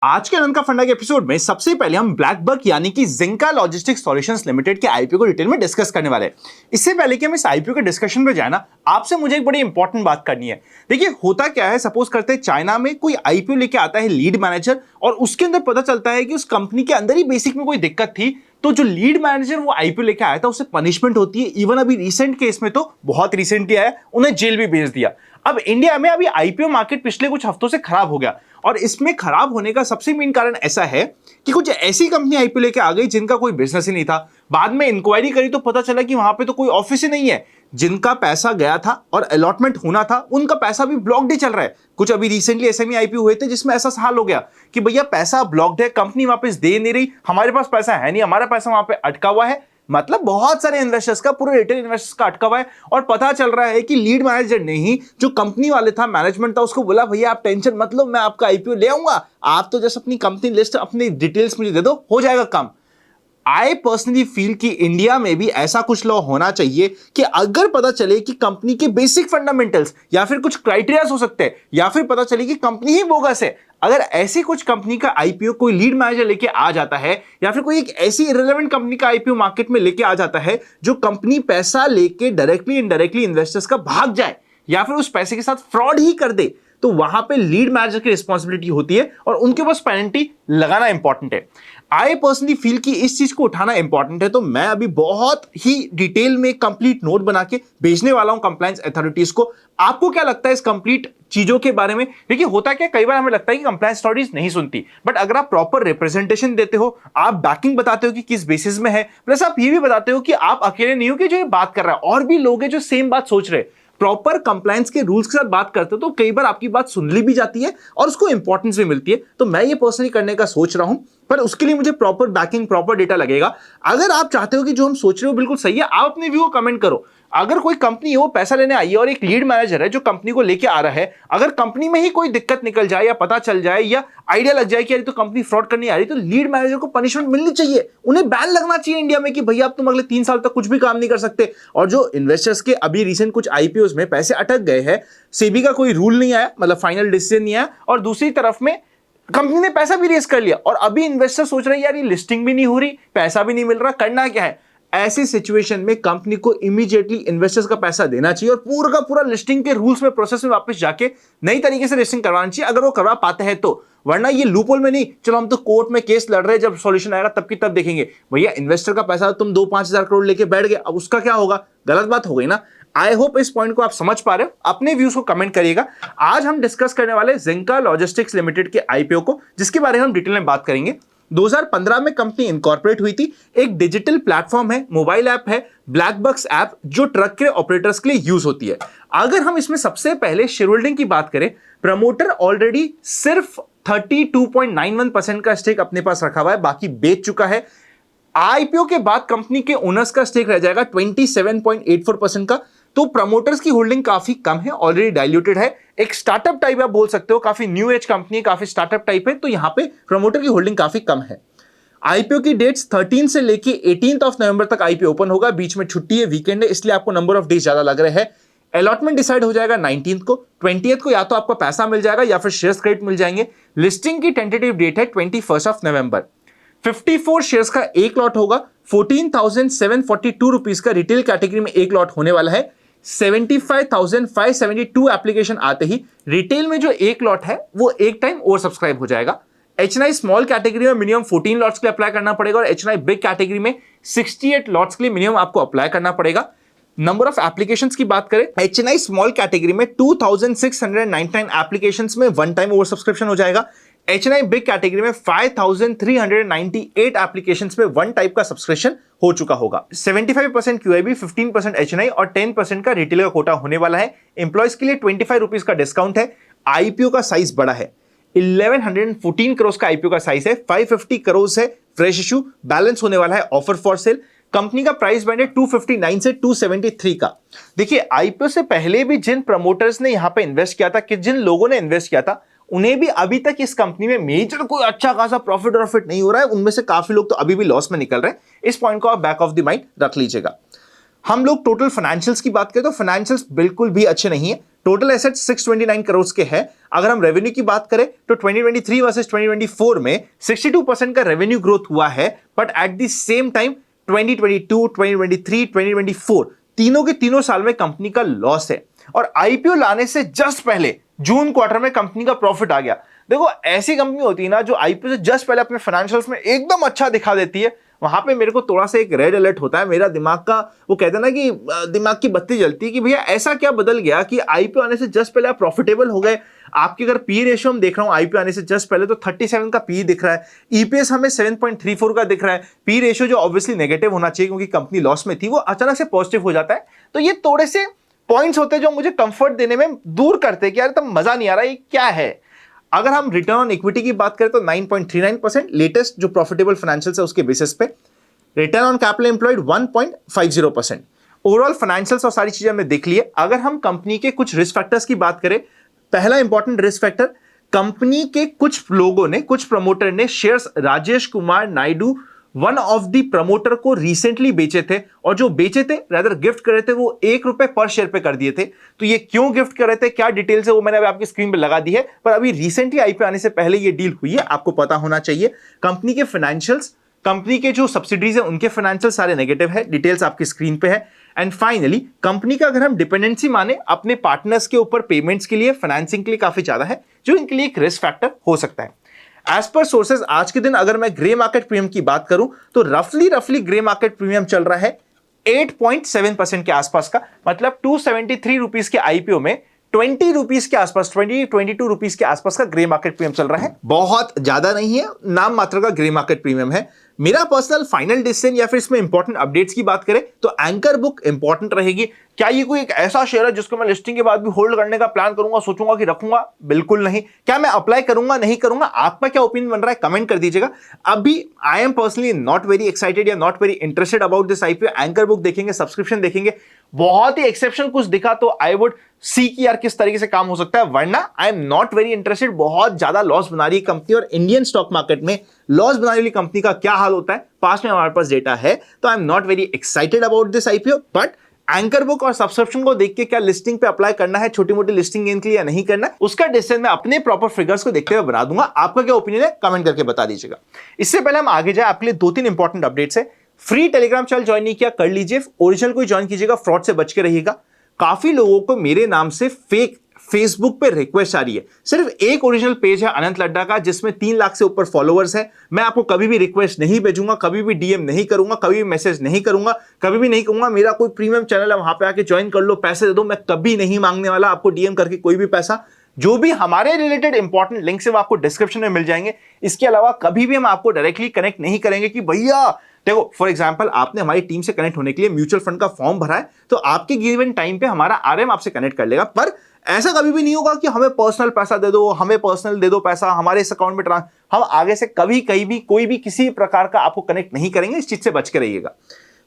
आज के अनंत का फंडा के एपिसोड में सबसे पहले हम ब्लैकबक यानी कि जिंका लॉजिस्टिक्स सॉल्यूशंस लिमिटेड के आईपीओ को डिटेल में डिस्कस करने वाले हैं। इससे पहले कि हम इस आईपीओ के डिस्कशन पे जाए ना, आपसे मुझे एक बड़ी इंपॉर्टेंट बात करनी है। देखिए होता क्या है, सपोज करते हैं चाइना में कोई आईपीओ लेके आता है लीड मैनेजर, और उसके अंदर पता चलता है कि उस कंपनी के अंदर ही बेसिक में कोई दिक्कत थी, तो जो लीड मैनेजर वो आईपीओ लेके आया था उसे पनिशमेंट होती है। इवन अभी रिसेंट केस में तो बहुत रिसेंटली आया, उन्हें जेल भी भेज दिया। अब इंडिया में अभी आईपीओ मार्केट पिछले कुछ हफ्तों से खराब हो गया, और इसमें खराब होने का सबसे मेन कारण ऐसा है कि कुछ ऐसी कंपनी आईपीओ लेके आ गई जिनका कोई बिजनेस ही नहीं था। बाद में इंक्वायरी करी तो पता चला कि वहां पे तो कोई ऑफिस ही नहीं है। जिनका पैसा गया था और अलॉटमेंट होना था उनका पैसा भी ब्लॉक्ड ही चल रहा है। कुछ अभी रिसेंटली एसएमई आईपीओ हुए थे जिसमें ऐसा हाल हो गया कि भैया पैसा ब्लॉक्ड है, कंपनी वापस दे नहीं रही, हमारे पास पैसा है नहीं, हमारा पैसा वहां पे अटका हुआ है। मतलब बहुत सारे इन्वेस्टर्स का, पूरे रिटेल इन्वेस्टर्स का अटका हुआ है। और पता चल रहा है कि लीड मैनेजर ने ही जो कंपनी वाले था, मैनेजमेंट था, उसको बोला भैया आप टेंशन मत लो, मैं आपका आईपीओ ले आऊंगा, आप तो जस्ट अपनी कंपनी लिस्ट, अपनी डिटेल्स मुझे दे दो, हो जाएगा काम। आई पर्सनली फील कि इंडिया में भी ऐसा कुछ लॉ होना चाहिए कि अगर पता चले कि कंपनी के बेसिक फंडामेंटल्स या फिर कुछ क्राइटेरियाज हो सकते हैं, या फिर पता चले कि कंपनी ही बोगस है, अगर ऐसी कुछ कंपनी का आईपीओ कोई लीड मैनेजर लेके आ जाता है, या फिर कोई एक ऐसी इररिलेवेंट कंपनी का आईपीओ मार्केट में लेके आ जाता है जो कंपनी पैसा लेके डायरेक्टली इनडायरेक्टली इन्वेस्टर्स का भाग जाए या फिर उस पैसे के साथ फ्रॉड ही कर दे, तो वहां पे लीड मैनेजर की रिस्पॉन्सिबिलिटी होती है और उनके पास पेनल्टी लगाना इंपॉर्टेंट है। आई पर्सनली फील कि इस चीज को उठाना इंपॉर्टेंट है, तो मैं अभी बहुत ही डिटेल में कंप्लीट नोट बना के भेजने वाला हूं कंप्लायंस अथॉरिटीज को। आपको क्या लगता है इस कंप्लीट चीजों के बारे में? देखिए होता क्या, कई बार हमें लगता है कि कंप्लायंस अथॉरिटीज नहीं सुनती, बट अगर आप प्रॉपर रिप्रेजेंटेशन देते हो, आप बैकिंग बताते हो कि किस बेसिस में है, प्लस आप ये भी बताते हो कि आप अकेले नहीं हो कि जो ये बात कर रहा है, और भी लोग हैं जो सेम बात सोच रहे हैं, प्रॉपर कंप्लायंस के रूल्स के साथ बात करते हो, तो कई बार आपकी बात सुन ली भी जाती है और उसको इंपॉर्टेंस भी मिलती है। तो मैं ये पर्सनली करने का सोच रहा हूं, पर उसके लिए मुझे प्रॉपर बैकिंग, प्रॉपर डेटा लगेगा। अगर आप चाहते हो कि जो हम सोच रहे हो बिल्कुल सही है, आप अपने व्यू को कमेंट करो। अगर कोई कंपनी है वो पैसा लेने आई है और एक लीड मैनेजर है जो कंपनी को लेके आ रहा है, अगर कंपनी में ही कोई दिक्कत निकल जाए या पता चल जाए या आइडिया लग जाए कि यार तो कंपनी फ्रॉड करने आ रही, तो लीड मैनेजर को पनिशमेंट मिलनी चाहिए, उन्हें बैन लगना चाहिए इंडिया में कि भैया अब तुम अगले 3 साल तक कुछ भी काम नहीं कर सकते। और जो इन्वेस्टर्स के अभी रिसेंट कुछ आईपीओज में पैसे अटक गए हैं, सेबी का कोई रूल नहीं आया, मतलब फाइनल डिसीजन नहीं आया, और दूसरी तरफ में कंपनी ने पैसा भी रेस कर लिया, और अभी इन्वेस्टर सोच रहे हैं यार ये लिस्टिंग भी नहीं हो रही, पैसा भी नहीं मिल रहा, करना क्या है। ऐसी सिचुएशन में कंपनी को इमीडिएटली इन्वेस्टर्स का पैसा देना चाहिए और पूरा का पूरा लिस्टिंग के रूल्स में, प्रोसेस में वापस जाके नई तरीके से लिस्टिंग करवाना चाहिए, अगर वो करवा पाते हैं तो। वरना ये लूपहोल में नहीं, चलो हम तो कोर्ट में केस लड़ रहे हैं, जब सॉल्यूशन आएगा तब की तब देखेंगे। भैया इन्वेस्टर का पैसा तुम 2-5 हजार करोड़ लेके बैठ गए, अब उसका क्या होगा? गलत बात हो गई ना। आई होप इस पॉइंट को आप समझ पा रहे हो। अपने व्यूज को कमेंट करिएगा। आज हम डिस्कस करने वाले जिंका लॉजिस्टिक्स लिमिटेड के आईपीओ को, जिसके बारे में हम डिटेल में बात करेंगे। 2015 में कंपनी इनकॉर्पोरेट हुई थी। एक डिजिटल प्लेटफॉर्म है, मोबाइल ऐप है, ब्लैकबक्स ऐप, जो ट्रक के ऑपरेटर्स के लिए यूज होती है। अगर हम इसमें सबसे पहले शेयर होल्डिंग की बात करें, प्रमोटर ऑलरेडी सिर्फ 32.91% का स्टेक अपने पास रखा हुआ है, बाकी बेच चुका है। आईपीओ के बाद कंपनी के ओनर्स का स्टेक रह जाएगा 27.84% का, तो प्रमोटर्स की होल्डिंग काफी कम है, ऑलरेडी डाइल्यूटेड है। एक स्टार्टअप टाइप आप बोल सकते हो, काफी न्यू एज कंपनी है, काफी स्टार्टअप टाइप है, तो यहां पे प्रमोटर की होल्डिंग काफी कम है। आईपीओ की डेट्स 13 से लेके 18 ऑफ नवंबर तक आईपीओ ओपन होगा। बीच में छुट्टी है, वीकेंड है, इसलिए आपको नंबर ऑफ डेज ज्यादा लग रहे हैं। अलॉटमेंट डिसाइड हो जाएगा 19 को। 20 को या तो आपको पैसा मिल जाएगा या फिर शेयर्स क्रेडिट मिल जाएंगे। लिस्टिंग की टेंटेटिव डेट है 21 ऑफ नवंबर। 54 शेयर्स का एक लॉट होगा। 14,742 रुपीज का रिटेल कैटेगरी में एक लॉट होने वाला है। 75,572 एप्लीकेशन आते ही रिटेल में जो एक लॉट है वो एक टाइम ओवर सब्सक्राइब हो जाएगा। एचएनआई स्मॉल कैटेगरी में मिनिमम 14 लॉट्स के लिए अप्लाई करना पड़ेगा, और एचएनआई बिग कैटेगरी में 68 लॉट्स के लिए मिनिमम आपको अप्लाई करना पड़ेगा। नंबर ऑफ एप्लीकेशंस की बात करें, एचएनआई स्मॉल कैटेगरी में 2699 एप्लीकेशंस में वन टाइम ओवर सब्सक्रिप्शन हो जाएगा। एचएनआई बिग कैटेगरी में 5398 एप्लीकेशंस में वन टाइप का सब्सक्रिप्शन हो चुका होगा। 75% क्यूआईबी, 15% एचएनआई और 10% का रिटेल का कोटा होने वाला है। एम्प्लॉयज के लिए 25 रुपीज का डिस्काउंट है। आईपीओ का साइज बड़ा है, 1114 करोड़ का आईपीओ का साइज है। 550 करोड़ है फ्रेश इशू, बैलेंस होने वाला है ऑफर फॉर सेल। कंपनी का प्राइस बैंड है 259 से 273 का। देखिए आईपीओ से पहले भी जिन प्रमोटर्स ने यहां पे इन्वेस्ट किया था, कि जिन लोगों ने इन्वेस्ट किया था, उन्हें भी अभी तक इस कंपनी में मेजर कोई अच्छा खासा प्रॉफिट नहीं हो रहा है। उनमें से काफी लोग तो अभी भी लॉस में निकल रहे हैं। इस पॉइंट को आप बैक ऑफ द माइंड रख लीजिएगा। हम लोग टोटल फाइनेंशियल्स की बात करें तो फाइनेंशियल्स बिल्कुल भी अच्छे नहीं है। टोटल एसेट्स 629 करोड़ के है। अगर हम रेवेन्यू की बात करें तो 2023 वर्सेस 2024 में 62% का रेवेन्यू ग्रोथ हुआ है, but at the same time 2022, 2023, 2024 तीनों के तीनों साल में कंपनी का लॉस है। और आईपीओ लाने से जस्ट पहले जून क्वार्टर में कंपनी का प्रॉफिट आ गया। देखो, ऐसी कंपनी होती है ना जो आईपीओ से जस्ट पहले अपने फाइनेंशियल्स में एकदम अच्छा दिखा देती है, वहां पे मेरे को थोड़ा सा एक रेड अलर्ट होता है। मेरा दिमाग का वो कहते हैं ना कि दिमाग की बत्ती जलती है कि भैया ऐसा क्या बदल गया कि आईपीओ आने से जस्ट पहले आप प्रॉफिटेबल हो गए। आपके अगर पी रेशियो हम देख रहा हूं आईपीओ आने से जस्ट पहले तो 37 का पी दिख रहा है, ईपीएस हमें 7.34 का दिख रहा है। पी रेशियो जो ऑब्वियसली नेगेटिव होना चाहिए क्योंकि कंपनी लॉस में थी, वो अचानक से पॉजिटिव हो जाता है। तो ये थोड़े से पॉइंट्स होते हैं जो मुझे कंफर्ट देने में दूर करते हैं कि यार तब मजा नहीं आ रहा, ये क्या है। अगर हम रिटर्न ऑन इक्विटी की बात करें तो 9.39% लेटेस्ट जो प्रॉफिटेबल फाइनेंशियल्स है उसके बेसिस पे। Return on capital employed 1.50%। Overall financials और सारी चीजें हमने देख ली है। अगर हम कंपनी के कुछ रिस्क फैक्टर्स की बात करें, पहला इंपॉर्टेंट रिस्क फैक्टर, कंपनी के कुछ लोगों ने, कुछ प्रमोटर ने shares Rajesh Kumar Naidu one of the promoter को रिसेंटली बेचे थे, और जो बेचे थे रादर गिफ्ट कर रहे थे वो ₹1 पर शेयर पे कर दिए थे। तो ये क्यों गिफ्ट कर रहे थे, क्या डिटेल्स है, वो मैंने अभी आपकी स्क्रीन पे लगा दी है, पर अभी रिसेंटली आईपीओ आने से पहले ये डील हुई है, आपको पता होना चाहिए। कंपनी के फाइनेंशियल्स, कंपनी के जो सब्सिडीज है उनके फाइनेंशियल सारे नेगेटिव है, डिटेल्स आपकी स्क्रीन पे है। एंड फाइनली कंपनी का अगर हम डिपेंडेंसी माने अपने पार्टनर्स के ऊपर पेमेंट्स के लिए, फाइनेंसिंग के लिए काफी ज्यादा है, जो इनके लिए एक रिस्क फैक्टर हो सकता है। एज पर सोर्सेज आज के दिन अगर मैं ग्रे मार्केट प्रीमियम की बात करूं तो रफली ग्रे मार्केट प्रीमियम चल रहा है 8.7% के आसपास का, मतलब 273 रुपीज के आईपीओ में 20 रुपीज के आसपास, 22 रुपीज के आसपास का ग्रे मार्केट प्रीमियम चल रहा है। बहुत ज्यादा नहीं है, नाम मात्र का ग्रे मार्केट प्रीमियम है। मेरा पर्सनल फाइनल डिसीजन या फिर इसमें इंपॉर्टेंट अपडेट्स की बात करें तो एंकर बुक इंपॉर्टेंट रहेगी। क्या ये कोई एक ऐसा शेयर है जिसको मैं लिस्टिंग के बाद भी होल्ड करने का प्लान करूंगा, सोचूंगा कि रखूंगा? बिल्कुल नहीं। क्या मैं अप्लाई करूंगा, नहीं करूंगा? आपका क्या ओपिनियन बन रहा है, कमेंट कर दीजिएगा। अभी I am personally not very excited या not very interested about this IPO. Anchor book देखेंगे, सब्सक्रिप्शन देखेंगे, बहुत ही एक्सेप्शन कुछ दिखा तो आई वुड सी की यार किस तरीके से काम हो सकता है, वरना I am not very interested. बहुत ज्यादा लॉस बना रही है कंपनी, और इंडियन स्टॉक मार्केट में लॉस बनाने वाली कंपनी का क्या हाल होता है पास में हमारे पास डेटा है। तो I am not very excited about this IPO. But anchor book और सब्सक्रिप्शन को देख के क्या लिस्टिंग पे अप्लाई करना है, छोटी मोटी लिस्टिंग गेन के लिए या नहीं करना है, उसका डिसीजन मैं अपने प्रॉपर फिगर्स को देखते हुए बना दूंगा। आपका क्या ओपिनियन है, कमेंट करके बता दीजिएगा। इससे पहले हम आगे जाए, आपके लिए 2-3 इंपॉर्टेंट अपडेट्स है। फ्री टेलीग्राम चैनल ज्वाइन नहीं किया, कर लीजिए। ओरिजिनल को ज्वाइन कीजिएगा, फ्रॉड से बच के रहिएगा। काफी लोगों को मेरे नाम से फेक फेसबुक पे रिक्वेस्ट आ रही है। सिर्फ एक ओरिजिनल पेज है अनंत लड्डा का जिसमें 3 लाख से ऊपर फॉलोअर्स है। मैं आपको कभी भी रिक्वेस्ट नहीं भेजूंगा, कभी भी डीएम नहीं करूंगा, कभी भी मैसेज नहीं करूंगा, कभी भी नहीं कहूंगा मेरा कोई प्रीमियम चैनल है वहां पे आके ज्वाइन कर लो, पैसे दे दो। मैं कभी नहीं मांगने वाला आपको डीएम करके कोई भी पैसा। जो भी हमारे रिलेटेड इंपॉर्टेंट लिंक्स है वो आपको डिस्क्रिप्शन में मिल जाएंगे। इसके अलावा कभी भी हम आपको डायरेक्टली कनेक्ट नहीं करेंगे कि भैया देखो, फॉर एग्जांपल आपने हमारी टीम से कनेक्ट होने के लिए म्यूचुअल फंड का फॉर्म भरा है तो आपके गिवन टाइम पे हमारा आरएम आपसे कनेक्ट कर लेगा। पर ऐसा कभी भी नहीं होगा कि हमें पर्सनल पैसा दे दो, हमें पर्सनल दे दो पैसा, हमारे इस अकाउंट में हम आगे से कभी कहीं भी कोई भी किसी प्रकार का आपको कनेक्ट नहीं करेंगे। इस चीज से बच के रहिएगा।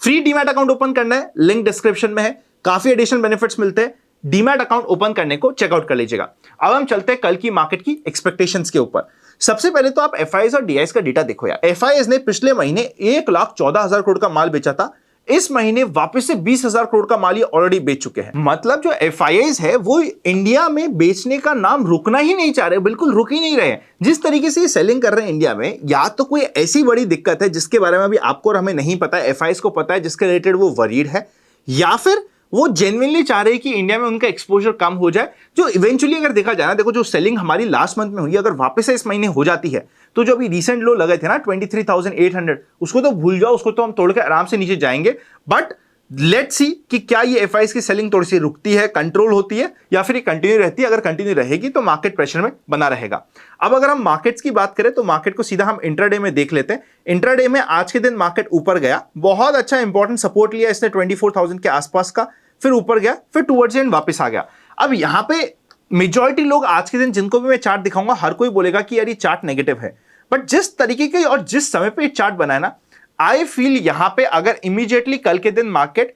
फ्री डीमैट अकाउंट ओपन करना है, लिंक डिस्क्रिप्शन में है। काफी एडिशनल बेनिफिट्स मिलते हैं, डीमैट अकाउंट ओपन करने को चेकआउट कर लीजिएगा। अब हम चलते हैं कल की मार्केट की एक्सपेक्टेशंस के ऊपर। सबसे पहले तो आप एफआईएस और डीआईएस का डेटा देखो यार। एफआईएस ने पिछले महीने 1,14,000 करोड़ का माल बेचा था, इस महीने वापस से 20,000 करोड़ का माल ये ऑलरेडी बेच चुके हैं। मतलब जो एफआईआईस है वो इंडिया में बेचने का नाम रुकना ही नहीं चाह रहे, बिल्कुल रुक ही नहीं रहे। जिस तरीके से ये सेलिंग कर रहे हैं इंडिया में, या तो कोई ऐसी बड़ी दिक्कत है जिसके बारे में अभी आपको और हमें नहीं पता है, एफआईआईस को पता है, जिसके रिलेटेड वो वरीड है, या फिर वो जेन्युइनली चाह रहे हैं कि इंडिया में उनका एक्सपोजर कम हो जाए। जो इवेंचुअली अगर देखा जाए ना, देखो जो सेलिंग हमारी लास्ट मंथ में हुई अगर वापस से इस महीने हो जाती है तो जो अभी रिसेंट लो लगे थे ना 23,800, उसको तो भूल जाओ, उसको तो हम तोड़ के आराम से नीचे जाएंगे। बट लेट्स सी कि क्या ये एफआईआईस की सेलिंग थोड़ी सी रुकती है, कंट्रोल होती है, या फिर ये कंटिन्यू रहती है। अगर कंटिन्यू रहेगी तो मार्केट प्रेशर में बना रहेगा। अब अगर हम मार्केट्स की बात करें तो मार्केट को सीधा हम इंट्राडे में देख लेते हैं। इंट्राडे में आज के दिन मार्केट ऊपर गया, बहुत अच्छा इंपॉर्टेंट सपोर्ट लिया इसने 24,000 के आसपास का, फिर ऊपर गया, फिर टुवर्ड्स एंड वापस आ गया। अब यहां पे मेजॉरिटी लोग आज के दिन जिनको भी मैं चार्ट दिखाऊंगा, हर कोई बोलेगा कि यार ये चार्ट नेगेटिव है। बट जिस तरीके के और जिस समय पे ये चार्ट बना है ना, आई फील यहां पे अगर इमीडिएटली कल के दिन मार्केट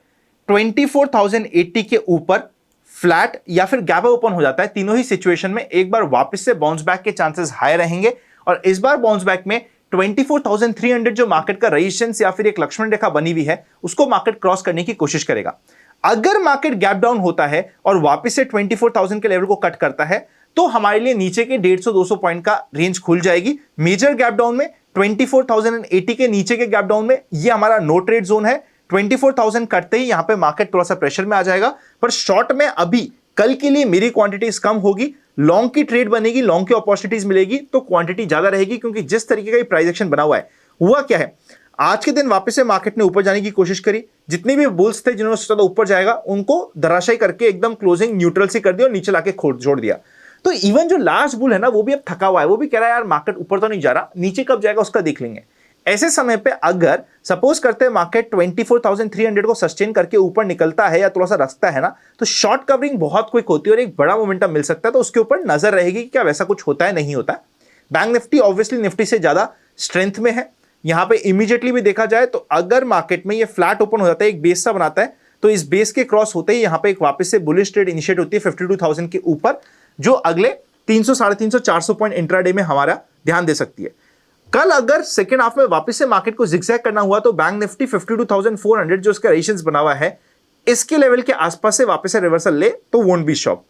24,080 के ऊपर फ्लैट या फिर गैप ओपन हो जाता है, तीनों ही सिचुएशन में एक बार वापस से बाउंस बैक के चांसेस हाई रहेंगे। और इस बार बाउंस बैक में 24,300 जो मार्केट का रेजिस्टेंस या फिर एक लक्ष्मण रेखा बनी हुई है, उसको मार्केट क्रॉस करने की कोशिश करेगा। अगर मार्केट गैप डाउन होता है और वापस से 24,000 के लेवल को कट करता है तो हमारे लिए नीचे के 150-200 पॉइंट का रेंज खुल जाएगी। मेजर गैप डाउन में 24,080 के नीचे के गैप डाउन में ये हमारा नो ट्रेड जोन है। 24,000 कटते ही यहां पे मार्केट थोड़ा सा प्रेशर में आ जाएगा, पर शॉर्ट में अभी कल के लिए मेरी क्वांटिटीज कम होगी, लॉन्ग की ट्रेड बनेगी, लॉन्ग की अपॉर्चुनिटीज मिलेगी तो क्वांटिटी ज्यादा रहेगी, क्योंकि जिस तरीके का प्राइस एक्शन बना हुआ है हुआ क्या है, आज के दिन वापस से मार्केट ने ऊपर जाने की कोशिश करी, जितने भी बुल्स थे जिन्होंने सोचा था ऊपर जाएगा उनको धराशायी करके एकदम क्लोजिंग न्यूट्रल से कर दिया और नीचे लाके जोड़ दिया। तो इवन जो लास्ट बुल है ना वो भी अब थका हुआ है, वो भी कह रहा है यार मार्केट ऊपर तो नहीं जा रहा, नीचे कब जाएगा उसका देख लेंगे। ऐसे समय पे अगर सपोज करते हैं मार्केट 24,300 को सस्टेन करके ऊपर निकलता है या थोड़ा सा रखता है ना, तो शॉर्ट कवरिंग बहुत क्विक होती है और एक बड़ा मोमेंटम मिल सकता है, तो उसके ऊपर नजर रहेगी कि क्या वैसा कुछ होता है नहीं होता है। बैंक निफ्टी ऑब्वियसली निफ्टी से ज्यादा स्ट्रेंथ में है। यहां पे इमीडिएटली भी देखा जाए तो अगर मार्केट में ये फ्लैट ओपन हो जाता है, एक बेस सा बनाता है, तो इस बेस के क्रॉस होते ही यहां पे एक वापस से बुलिश ट्रेड इनिशिएट होती है 52,000 के ऊपर, जो अगले 300, 350, 400 पॉइंट इंट्राडे में हमारा ध्यान दे सकती है। कल अगर सेकेंड हाफ में वापस से मार्केट को जिगजैग करना हुआ तो बैंक निफ्टी 52,400 जो इसका रेशियंस बना हुआ है इसके लेवल के आसपास से वापस से रिवर्सल ले तो won't be shop.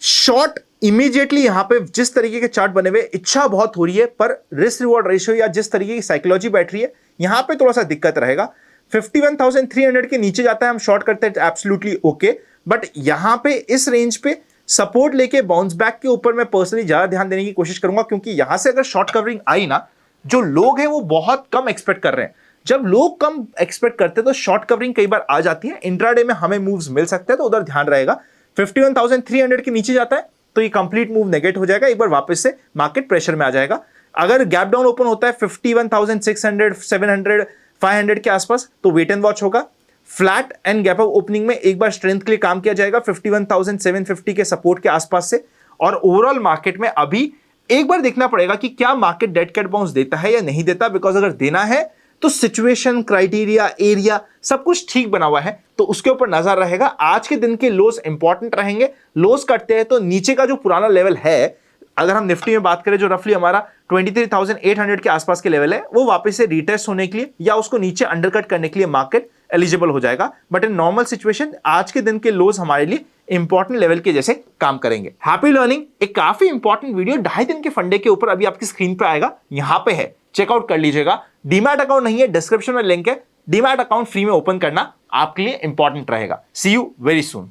Short immediately यहां पे जिस तरीके के चार्ट बने हुए इच्छा बहुत हो रही है, पर रिस्क रिवॉर्ड रेशियो या जिस तरीके की साइकोलॉजी बैठ रही है यहां पे थोड़ा सा दिक्कत रहेगा। 51,300 के नीचे जाता है हम शॉर्ट करते हैं एब्सोल्युटली ओके, बट यहां पे इस रेंज पे सपोर्ट लेके बाउंस बैक के ऊपर मैं पर्सनली ज्यादा ध्यान देने की कोशिश करूंगा, क्योंकि यहां से अगर शॉर्ट कवरिंग आई ना, जो लोग हैं वो बहुत कम एक्सपेक्ट कर रहे हैं। जब लोग कम एक्सपेक्ट करते हैं तो शॉर्ट कवरिंग कई बार आ जाती है, इंट्राडे में हमें मूव्स मिल सकते हैं, तो उधर ध्यान रहेगा। 51,300 के नीचे जाता है तो ये कंप्लीट मूव नेगेट हो जाएगा, एक बार वापस से मार्केट प्रेशर में आ जाएगा। अगर गैप डाउन ओपन होता है 51,600, 700, 500 के आसपास तो वेट एंड वॉच होगा। Flat and gap up opening में एक बार स्ट्रेंथ के लिए काम किया जाएगा 51,750 के सपोर्ट के आसपास से। और ओवरऑल मार्केट में अभी एक बार देखना पड़ेगा कि क्या मार्केट डेड कैट बाउंस देता है या नहीं देता, बिकॉज अगर देना है तो सिचुएशन, क्राइटेरिया, एरिया सब कुछ ठीक बना हुआ है, तो उसके ऊपर नजर रहेगा। आज के दिन के लोस इंपॉर्टेंट रहेंगे। लोस कटते हैं तो नीचे का जो पुराना लेवल है, अगर हम निफ्टी में बात करें जो रफली हमारा 23,800 के आसपास के लेवल है, वो वापस से रिटेस्ट होने के लिए या उसको नीचे अंडरकट करने के लिए मार्केट एलिजिबल हो जाएगा। बट इन नॉर्मल सिचुएशन आज के दिन के लोस हमारे लिए इंपॉर्टेंट लेवल के जैसे काम करेंगे। हैप्पी लर्निंग एक काफी इंपॉर्टेंट वीडियो 2.5 दिन के फंडे के ऊपर अभी आपकी स्क्रीन पे आएगा, यहां पे है, चेकआउट कर लीजिएगा। डीमैट अकाउंट नहीं है, डिस्क्रिप्शन में लिंक है, डीमैट अकाउंट फ्री में ओपन करना आपके लिए इंपॉर्टेंट रहेगा। सी यू वेरी सून।